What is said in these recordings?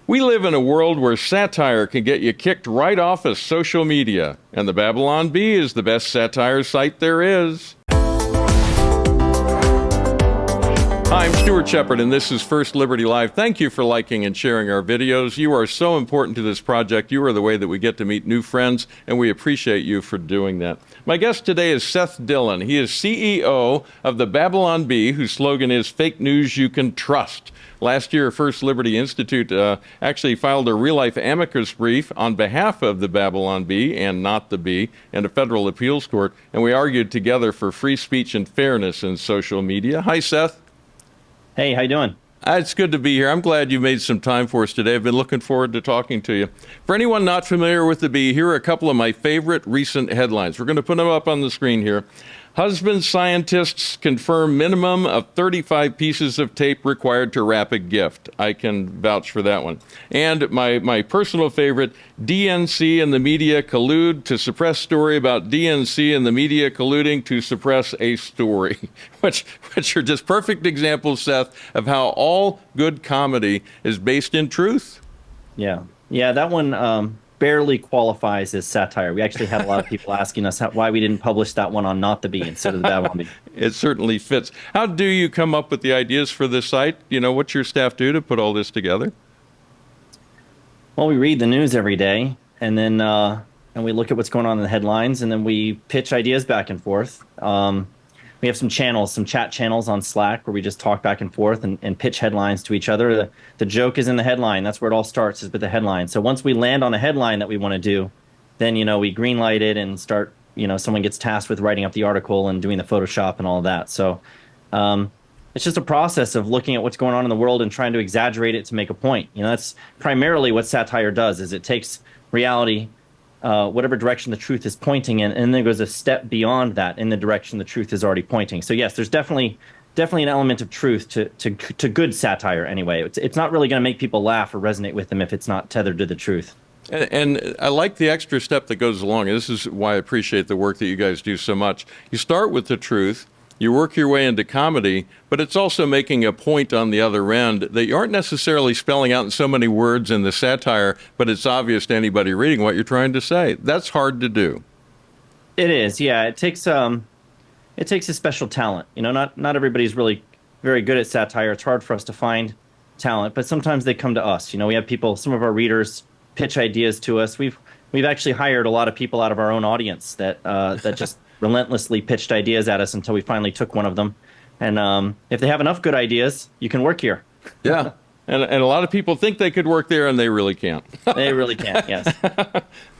We live in a world where satire can get you kicked right off of social media, and the Babylon Bee is the best satire site there is. Hi, I'm Stuart Shepard, and this is First Liberty Live. Thank you for liking and sharing our videos. You are so important to this project. You are the way that we get to meet new friends, and we appreciate you for doing that. My guest today is Seth Dillon. He is CEO of the Babylon Bee, whose slogan is Fake News You Can Trust. Last year, First Liberty Institute actually filed a real-life amicus brief on behalf of the Babylon Bee and not the Bee in a federal appeals court, and we argued together for free speech and fairness in social media. Hi, Seth. Hey, how you doing? It's good to be here. I'm glad you made some time for us today. I've been looking forward to talking to you. For anyone not familiar with the Bee, here are a couple of my favorite recent headlines. We're going to put them up on the screen here. Husband scientists confirm minimum of 35 pieces of tape required to wrap a gift. I can vouch for that one. And my personal favorite, DNC and the media collude to suppress story about DNC and the media colluding to suppress a story, which are just perfect examples, Seth, of how all good comedy is based in truth. Yeah, that one barely qualifies as satire. We actually had a lot of people asking us why we didn't publish that one on Not the Bee instead of the Babylon Bee. It certainly fits. How do you come up with the ideas for this site? You know, what's your staff do to put all this together? Well, we read the news every day, and then and we look at what's going on in the headlines, and then we pitch ideas back and forth. We have some channels, some chat channels on Slack where we just talk back and forth and pitch headlines to each other. The joke is in the headline. That's where it all starts, is with the headline. So once we land on a headline that we want to do, then, we green light it and start, someone gets tasked with writing up the article and doing the Photoshop and all of that. So it's just a process of looking at what's going on in the world and trying to exaggerate it to make a point. That's primarily what satire does, is it takes reality, whatever direction the truth is pointing in, and then goes a step beyond that in the direction the truth is already pointing. So yes, there's definitely an element of truth to good satire anyway. It's not really going to make people laugh or resonate with them if it's not tethered to the truth. And I like the extra step that goes along. This is why I appreciate the work that you guys do so much. You start with the truth, you work your way into comedy, but it's also making a point on the other end that you aren't necessarily spelling out in so many words in the satire, but it's obvious to anybody reading what you're trying to say. That's hard to do. It is, yeah. It takes a special talent. Not everybody's really very good at satire. It's hard for us to find talent, but sometimes they come to us. We have people, some of our readers pitch ideas to us. We've actually hired a lot of people out of our own audience that just relentlessly pitched ideas at us until we finally took one of them. And if they have enough good ideas, you can work here. Yeah. And a lot of people think they could work there, and they really can't. They really can't, yes.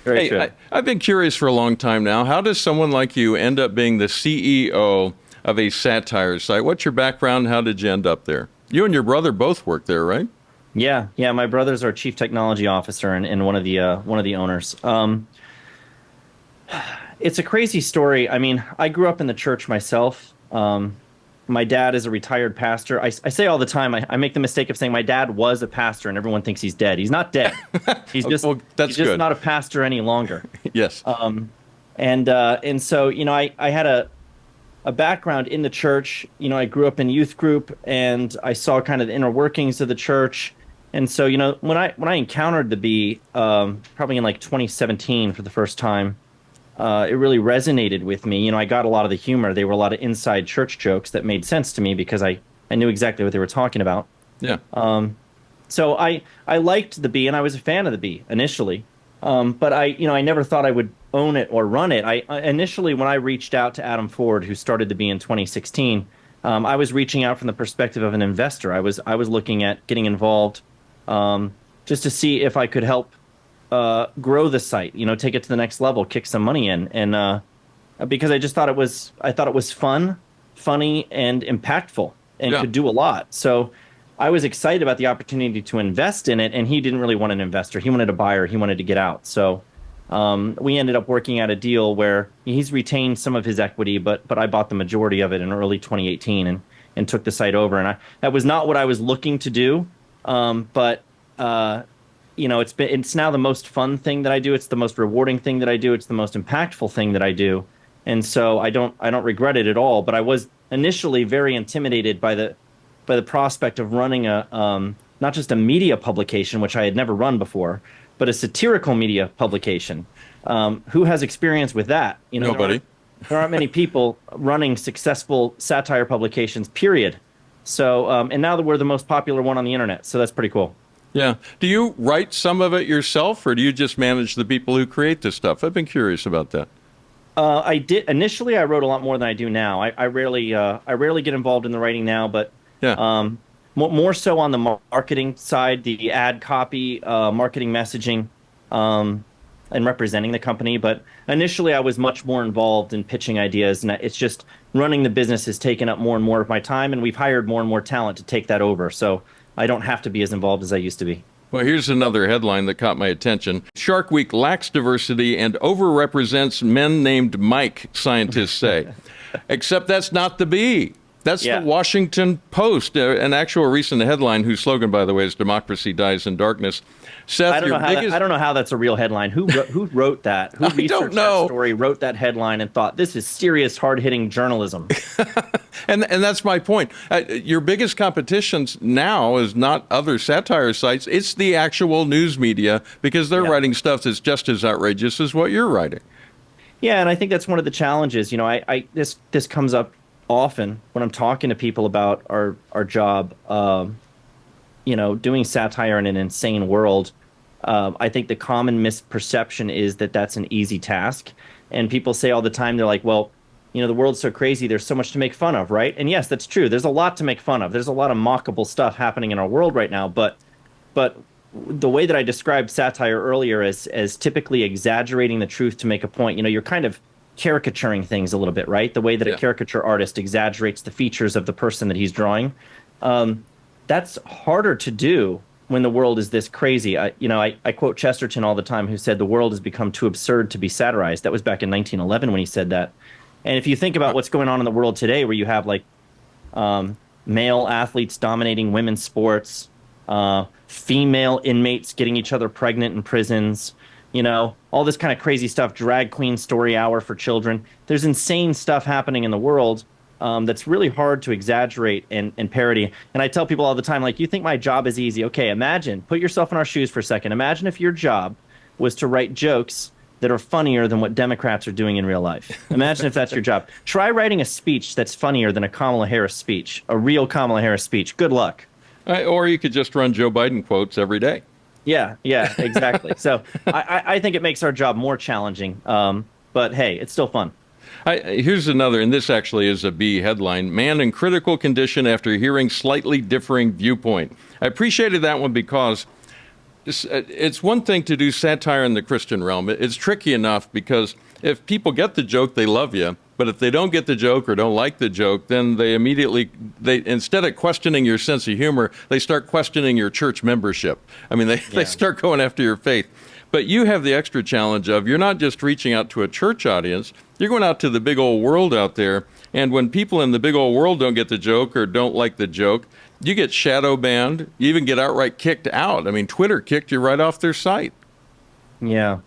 Very true. I've been curious for a long time now. How does someone like you end up being the CEO of a satire site? What's your background? How did you end up there? You and your brother both work there, right? Yeah. My brother's our chief technology officer and one of the owners. It's a crazy story. I mean, I grew up in the church myself. My dad is a retired pastor. I say all the time, I make the mistake of saying my dad was a pastor and everyone thinks he's dead. He's not dead. He's just, that's he's just good. not a pastor any longer. Yes. And so, I had a background in the church. I grew up in youth group and I saw kind of the inner workings of the church. And so, when I encountered the Bee, probably in like 2017 for the first time, it really resonated with me. I got a lot of the humor. They were a lot of inside church jokes that made sense to me because I knew exactly what they were talking about. Yeah. So I liked the Bee and I was a fan of the Bee initially. But I never thought I would own it or run it. I initially, when I reached out to Adam Ford, who started the Bee in 2016, I was reaching out from the perspective of an investor. I was looking at getting involved just to see if I could help grow the site, take it to the next level, kick some money in. And because I just thought it was fun, funny, and impactful and could do a lot. So I was excited about the opportunity to invest in it, and he didn't really want an investor. He wanted a buyer. He wanted to get out. So we ended up working out a deal where he's retained some of his equity, but I bought the majority of it in early 2018 and took the site over. And that was not what I was looking to do, but it's now the most fun thing that I do. It's the most rewarding thing that I do. It's the most impactful thing that I do. And so I don't regret it at all. But I was initially very intimidated by the prospect of running a not just a media publication, which I had never run before, but a satirical media publication. Who has experience with that? You know, Nobody. there aren't many people running successful satire publications, period. So, and now that we're the most popular one on the internet, so that's pretty cool. Yeah. Do you write some of it yourself, or do you just manage the people who create this stuff? I've been curious about that. I did initially. I wrote a lot more than I do now. I rarely get involved in the writing now, but Yeah. more so on the marketing side, the ad copy, marketing messaging, and representing the company. But initially, I was much more involved in pitching ideas, and it's just running the business has taken up more and more of my time, and we've hired more and more talent to take that over. So I don't have to be as involved as I used to be. Well, here's another headline that caught my attention. Shark Week lacks diversity and overrepresents men named Mike, scientists say. Except that's not the bee. That's Yeah. the Washington Post, an actual recent headline whose slogan, by the way, is "Democracy Dies in Darkness." Seth, I don't know how that's a real headline. Who wrote that? Who researched that story, wrote that headline, and thought this is serious, hard-hitting journalism? And that's my point. Your biggest competitions now is not other satire sites. It's the actual news media, because they're Yeah. writing stuff that's just as outrageous as what you're writing. Yeah, and I think that's one of the challenges. You know, this comes up often when I'm talking to people about our job. You know, doing satire in an insane world. I think the common misperception is that that's an easy task, and people say all the time, they're like, "Well, you know, the world's so crazy. There's so much to make fun of, right?" And yes, that's true. There's a lot to make fun of. There's a lot of mockable stuff happening in our world right now. But the way that I described satire earlier as typically exaggerating the truth to make a point, you know, you're kind of caricaturing things a little bit, right? The way that Yeah. a caricature artist exaggerates the features of the person that he's drawing. That's harder to do when the world is this crazy. I quote Chesterton all the time, who said the world has become too absurd to be satirized. That was back in 1911 when he said that. And if you think about what's going on in the world today, where you have like male athletes dominating women's sports, female inmates getting each other pregnant in prisons, you know, all this kind of crazy stuff, drag queen story hour for children. There's insane stuff happening in the world that's really hard to exaggerate and parody. And I tell people all the time, like, you think my job is easy. Okay, imagine, put yourself in our shoes for a second. Imagine if your job was to write jokes that are funnier than what Democrats are doing in real life. Imagine if that's your job. Try writing a speech that's funnier than a Kamala Harris speech, a real Kamala Harris speech. Good luck. Or you could just run Joe Biden quotes every day. Yeah, exactly. So I think it makes our job more challenging. But hey, it's still fun. Here's another, and this actually is a B headline: "Man in critical condition after hearing slightly differing viewpoint." I appreciated that one because it's one thing to do satire in the Christian realm. It's tricky enough because if people get the joke, they love you. But if they don't get the joke or don't like the joke, then they instead of questioning your sense of humor, they start questioning your church membership. I mean, they start going after your faith. But you have the extra challenge of, you're not just reaching out to a church audience, you're going out to the big old world out there. And when people in the big old world don't get the joke or don't like the joke, you get shadow banned. You even get outright kicked out. I mean, Twitter kicked you right off their site. Yeah.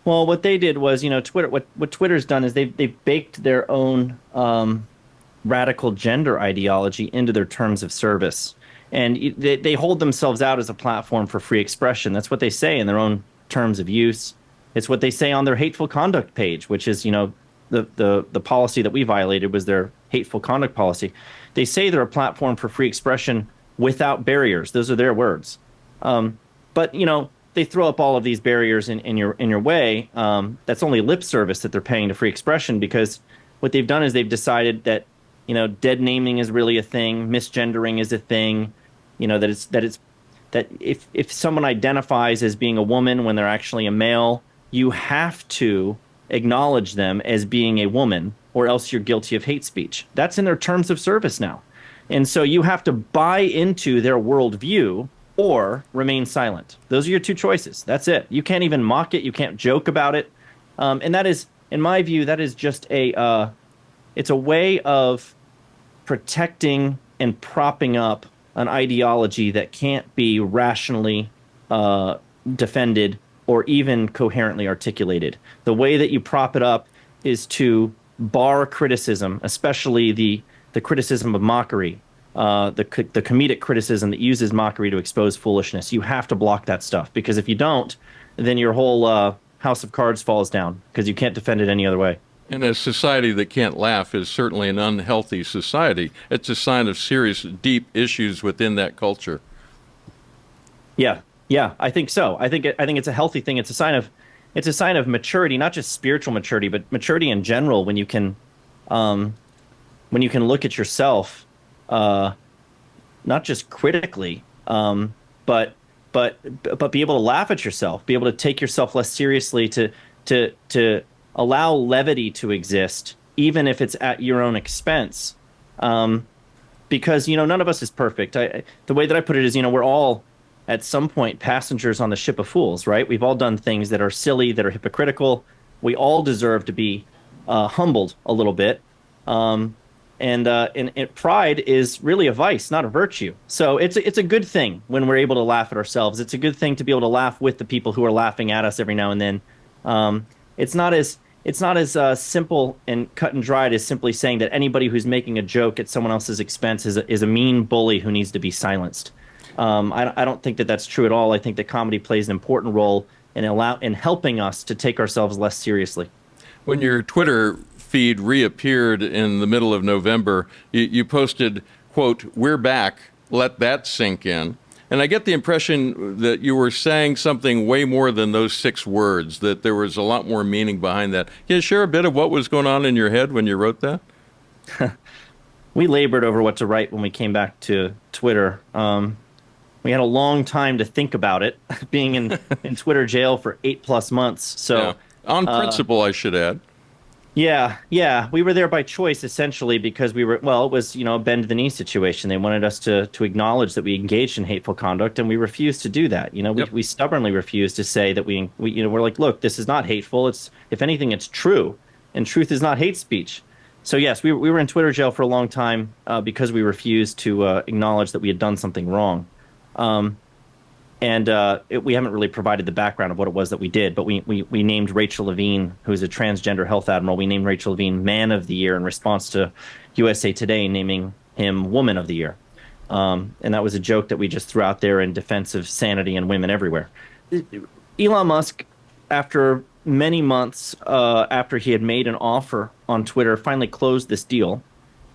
Well, what they did was, you know, Twitter. What Twitter's done is they've baked their own radical gender ideology into their terms of service, and they hold themselves out as a platform for free expression. That's what they say in their own terms of use. It's what they say on their hateful conduct page, which is, you know, the policy that we violated was their hateful conduct policy. They say they're a platform for free expression without barriers. Those are their words. But, you know, they throw up all of these barriers in your way. That's only lip service that they're paying to free expression, because what they've done is they've decided that, you know, dead naming is really a thing, misgendering is a thing, you know, that if someone identifies as being a woman when they're actually a male, you have to acknowledge them as being a woman, or else you're guilty of hate speech. That's in their terms of service now. And so you have to buy into their worldview or remain silent. Those are your two choices. That's it. You can't even mock it. You can't joke about it. And that is, in my view, that is just it's a way of protecting and propping up an ideology that can't be rationally defended or even coherently articulated. The way that you prop it up is to bar criticism, especially the criticism of mockery. the comedic criticism that uses mockery to expose foolishness. You have to block that stuff, because if you don't, then your whole house of cards falls down, because you can't defend it any other way. And a society that can't laugh is certainly an unhealthy society. It's a sign of serious, deep issues within that culture. Yeah, yeah, I think so. I think it's a healthy thing. It's a sign of maturity, not just spiritual maturity, but maturity in general. When you can look at yourself, not just critically, but be able to laugh at yourself, be able to take yourself less seriously, to allow levity to exist, even if it's at your own expense. Because none of us is perfect. The way that I put it is, we're all at some point passengers on the ship of fools, right? We've all done things that are silly, that are hypocritical. We all deserve to be humbled a little bit. And pride is really a vice, not a virtue. So it's a good thing when we're able to laugh at ourselves. It's a good thing to be able to laugh with the people who are laughing at us every now and then. It's not as simple and cut and dried as simply saying that anybody who's making a joke at someone else's expense is a mean bully who needs to be silenced. I don't think that that's true at all. I think that comedy plays an important role in helping us to take ourselves less seriously. When your Twitter feed reappeared in the middle of November, you posted, quote, "We're back, let that sink in." And I get the impression that you were saying something way more than those 6 words, that there was a lot more meaning behind that. Can you share a bit of what was going on in your head when you wrote that? We labored over what to write when we came back to Twitter. We had a long time to think about it, being in Twitter jail for 8+ months. So, yeah. On principle, I should add. Yeah. We were there by choice, essentially, because it was, a bend the knee situation. They wanted us to acknowledge that we engaged in hateful conduct, and we refused to do that. We stubbornly refused to say that we're like, look, this is not hateful. If anything, it's true, and truth is not hate speech. So yes, we were in Twitter jail for a long time because we refused to acknowledge that we had done something wrong. We haven't really provided the background of what it was that we did, but we named Rachel Levine, who's a transgender health admiral, we named Rachel Levine Man of the Year in response to USA Today naming him Woman of the Year. And that was a joke that we just threw out there in defense of sanity and women everywhere. Elon Musk, after many months after he had made an offer on Twitter, finally closed this deal.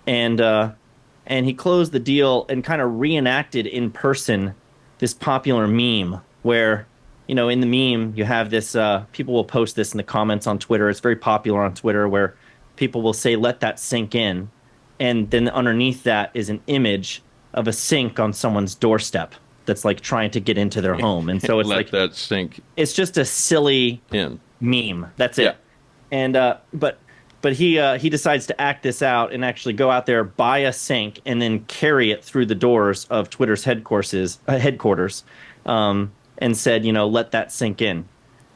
And he closed the deal and kind of reenacted in person this popular meme where, in the meme, you have this, people will post this in the comments on Twitter. It's very popular on Twitter, where people will say, "Let that sink in." And then underneath that is an image of a sink on someone's doorstep that's like trying to get into their home. And so it's Let that sink it's just a silly in. meme. That's it. Yeah. And, but he decides to act this out and actually go out there, buy a sink, and then carry it through the doors of Twitter's headquarters, and said, "Let that sink in."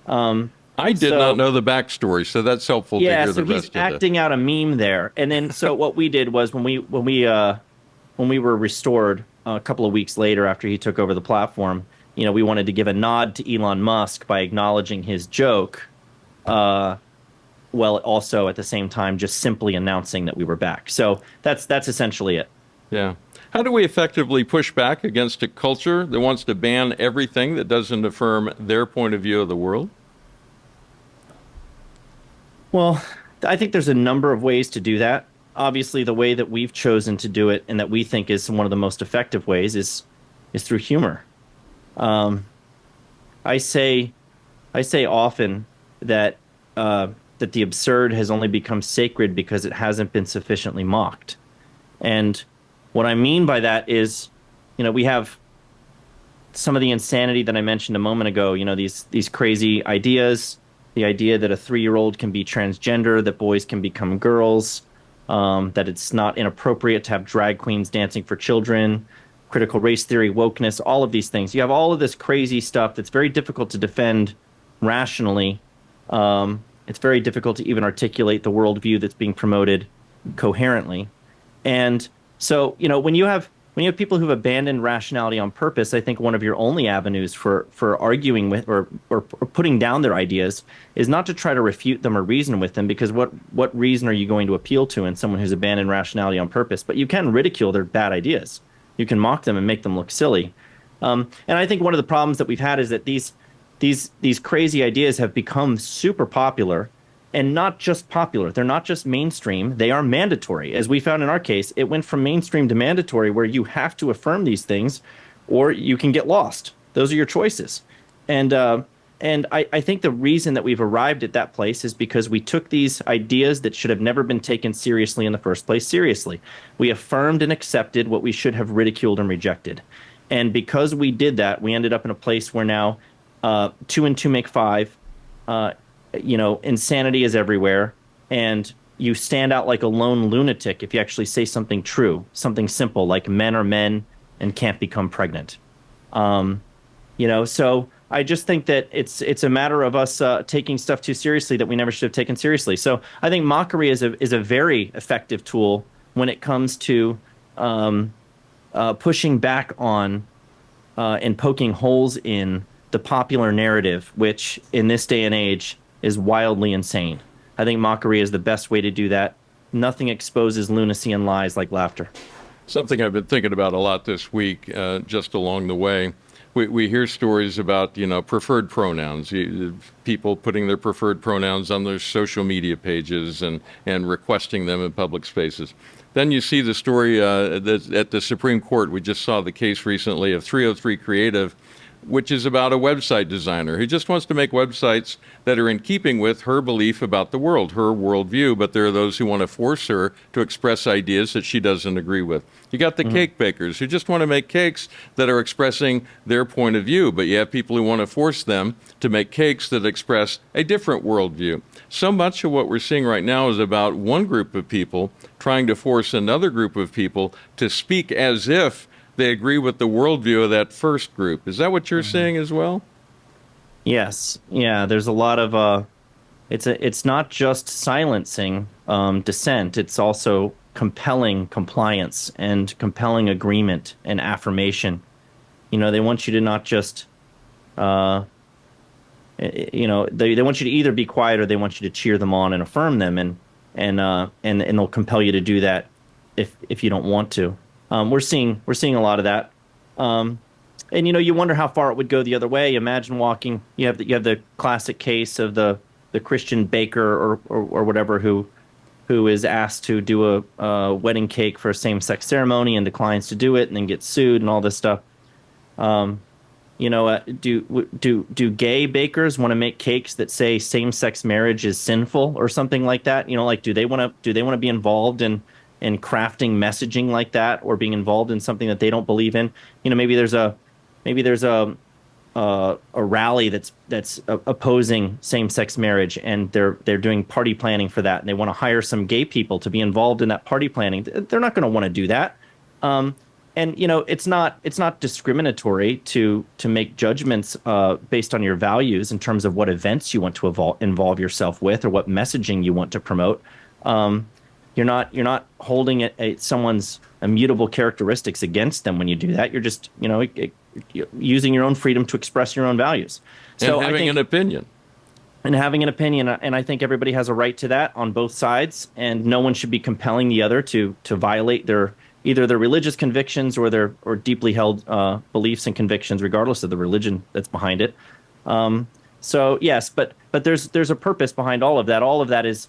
I did not know the backstory, so that's helpful to hear the rest of it. Yeah, so he's acting out a meme there. And then, so what we did was when we were restored a couple of weeks later after he took over the platform, we wanted to give a nod to Elon Musk by acknowledging his joke, while also at the same time just simply announcing that we were back. So that's essentially it. Yeah. How do we effectively push back against a culture that wants to ban everything that doesn't affirm their point of view of the world? Well, I think there's a number of ways to do that. Obviously, the way that we've chosen to do it and that we think is one of the most effective ways is through humor. I say often that that the absurd has only become sacred because it hasn't been sufficiently mocked. And what I mean by that is, we have some of the insanity that I mentioned a moment ago, these crazy ideas, the idea that a 3-year-old can be transgender, that boys can become girls, that it's not inappropriate to have drag queens dancing for children, critical race theory, wokeness, all of these things. You have all of this crazy stuff that's very difficult to defend rationally. It's very difficult to even articulate the worldview that's being promoted coherently. And so, when you have when you have people who've abandoned rationality on purpose, I think one of your only avenues for arguing with or putting down their ideas is not to try to refute them or reason with them, because what reason are you going to appeal to in someone who's abandoned rationality on purpose? But you can ridicule their bad ideas. You can mock them and make them look silly. And I think one of the problems that we've had is that these crazy ideas have become super popular. And not just popular. They're not just mainstream. They are mandatory. As we found in our case, it went from mainstream to mandatory, where you have to affirm these things or you can get lost. Those are your choices. And I think the reason that we've arrived at that place is because we took these ideas that should have never been taken seriously in the first place seriously. We affirmed and accepted what we should have ridiculed and rejected. And because we did that, we ended up in a place where now 2 and 2 make 5. Insanity is everywhere, and you stand out like a lone lunatic if you actually say something true, something simple like men are men and can't become pregnant. So I just think that it's a matter of us taking stuff too seriously that we never should have taken seriously. So I think mockery is a very effective tool when it comes to pushing back on and poking holes in the popular narrative, which in this day and age is wildly insane. I think mockery is the best way to do that. Nothing exposes lunacy and lies like laughter. Something I've been thinking about a lot this week, just along the way. We hear stories about, preferred pronouns, people putting their preferred pronouns on their social media pages and requesting them in public spaces. Then you see the story at the Supreme Court. We just saw the case recently of 303 Creative, which is about a website designer who just wants to make websites that are in keeping with her belief about the world, her worldview, but there are those who want to force her to express ideas that she doesn't agree with. You got the cake bakers who just want to make cakes that are expressing their point of view, but you have people who want to force them to make cakes that express a different worldview. So much of what we're seeing right now is about one group of people trying to force another group of people to speak as if they agree with the worldview of that first group. Is that what you're seeing as well? Yes. Yeah, there's a lot of it's not just silencing dissent, it's also compelling compliance and compelling agreement and affirmation. They want you to not just they want you to either be quiet or they want you to cheer them on and affirm them, and they'll compel you to do that if you don't want to. We're seeing a lot of that, and you wonder how far it would go the other way. Imagine walking. You have the classic case of the Christian baker or whatever who is asked to do a wedding cake for a same-sex ceremony and declines to do it, and then gets sued and all this stuff. Do gay bakers want to make cakes that say same-sex marriage is sinful or something like that? Do they want to be involved in crafting messaging like that, or being involved in something that they don't believe in? Maybe there's a rally that's opposing same-sex marriage, and they're doing party planning for that, and they want to hire some gay people to be involved in that party planning. They're not going to want to do that. It's not discriminatory to make judgments based on your values in terms of what events you want to involve yourself with or what messaging you want to promote. You're not holding someone's immutable characteristics against them when you do that. You're just using your own freedom to express your own values. So and having an opinion. And having an opinion, and I think everybody has a right to that on both sides, and no one should be compelling the other to violate either their religious convictions or their deeply held beliefs and convictions, regardless of the religion that's behind it. So yes, but there's a purpose behind all of that. All of that is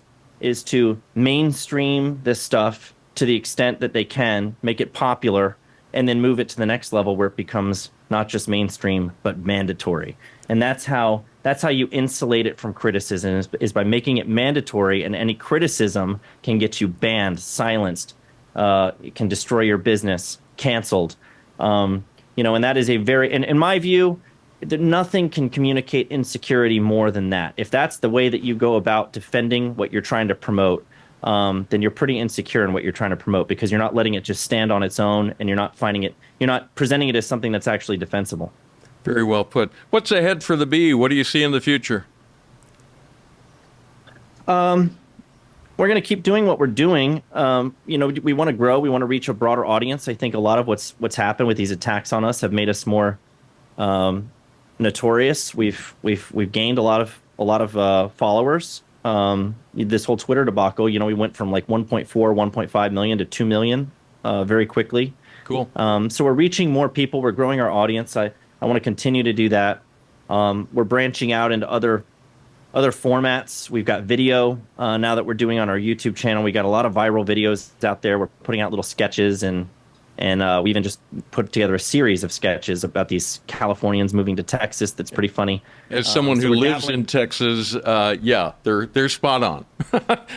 to mainstream this stuff to the extent that they can, make it popular, and then move it to the next level where it becomes not just mainstream but mandatory. And that's how you insulate it from criticism, is by making it mandatory, and any criticism can get you banned, silenced, it can destroy your business, canceled. And that is in my view, nothing can communicate insecurity more than that. If that's the way that you go about defending what you're trying to promote, then you're pretty insecure in what you're trying to promote, because you're not letting it just stand on its own, and you're not presenting it as something that's actually defensible. Very well put. What's ahead for the Bee? What do you see in the future? We're going to keep doing what we're doing. We want to grow. We want to reach a broader audience. I think a lot of what's happened with these attacks on us have made us more notorious. We've gained a lot of followers. This whole Twitter debacle, we went from like 1.4, 1.5 million to 2 million very quickly. Cool. So we're reaching more people. We're growing our audience. I want to continue to do that. We're branching out into other formats. We've got video now that we're doing on our YouTube channel. We got a lot of viral videos out there. We're putting out little sketches, and we even just put together a series of sketches about these Californians moving to Texas. That's pretty funny. As someone who lives in Texas, yeah, they're spot on.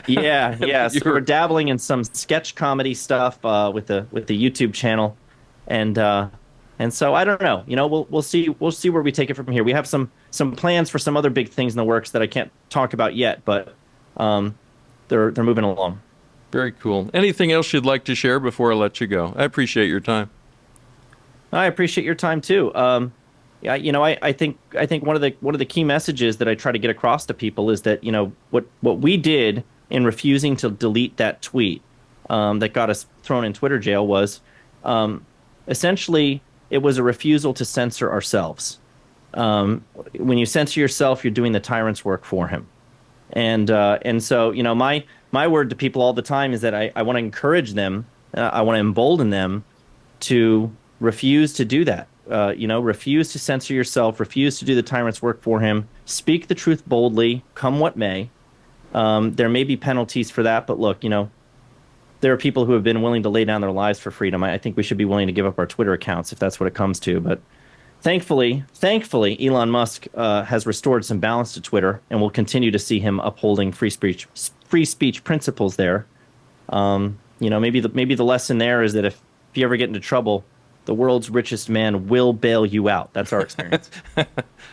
Yeah. So we're dabbling in some sketch comedy stuff with the YouTube channel, and so I don't know. We'll see where we take it from here. We have some plans for some other big things in the works that I can't talk about yet, but they're moving along. Very cool. Anything else you'd like to share before I let you go? I appreciate your time. I appreciate your time too. Yeah, I think one of the key messages that I try to get across to people is that what we did in refusing to delete that tweet that got us thrown in Twitter jail was essentially it was a refusal to censor ourselves. When you censor yourself, you're doing the tyrant's work for him. And so my word to people all the time is that I want to encourage them, I want to embolden them to refuse to do that. Refuse to censor yourself, refuse to do the tyrant's work for him, speak the truth boldly, come what may. There may be penalties for that, but look, there are people who have been willing to lay down their lives for freedom. I think we should be willing to give up our Twitter accounts if that's what it comes to. But thankfully, Elon Musk has restored some balance to Twitter, and we'll continue to see him upholding free speech principles there. Maybe the lesson there is that if you ever get into trouble, the world's richest man will bail you out. That's our experience.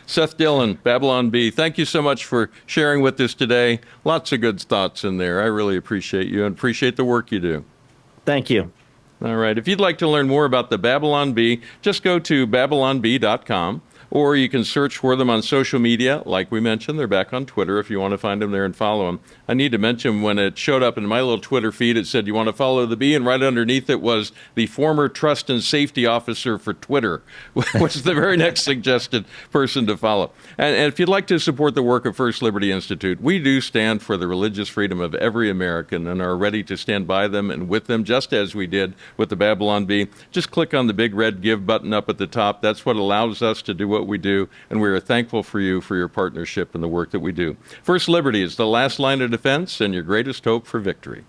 Seth Dillon, Babylon Bee, thank you so much for sharing with us today. Lots of good thoughts in there. I really appreciate you and appreciate the work you do. Thank you. All right. If you'd like to learn more about the Babylon Bee, just go to babylonbee.com, or you can search for them on social media. Like we mentioned, they're back on Twitter if you want to find them there and follow them. I need to mention when it showed up in my little Twitter feed, it said, you want to follow the Bee? And right underneath it was the former trust and safety officer for Twitter, which is the very next suggested person to follow. And if you'd like to support the work of First Liberty Institute, we do stand for the religious freedom of every American and are ready to stand by them and with them, just as we did with the Babylon Bee. Just click on the big red Give button up at the top. That's what allows us to do what we do, and we are thankful for you for your partnership in the work that we do. First Liberty is the last line of defense and your greatest hope for victory.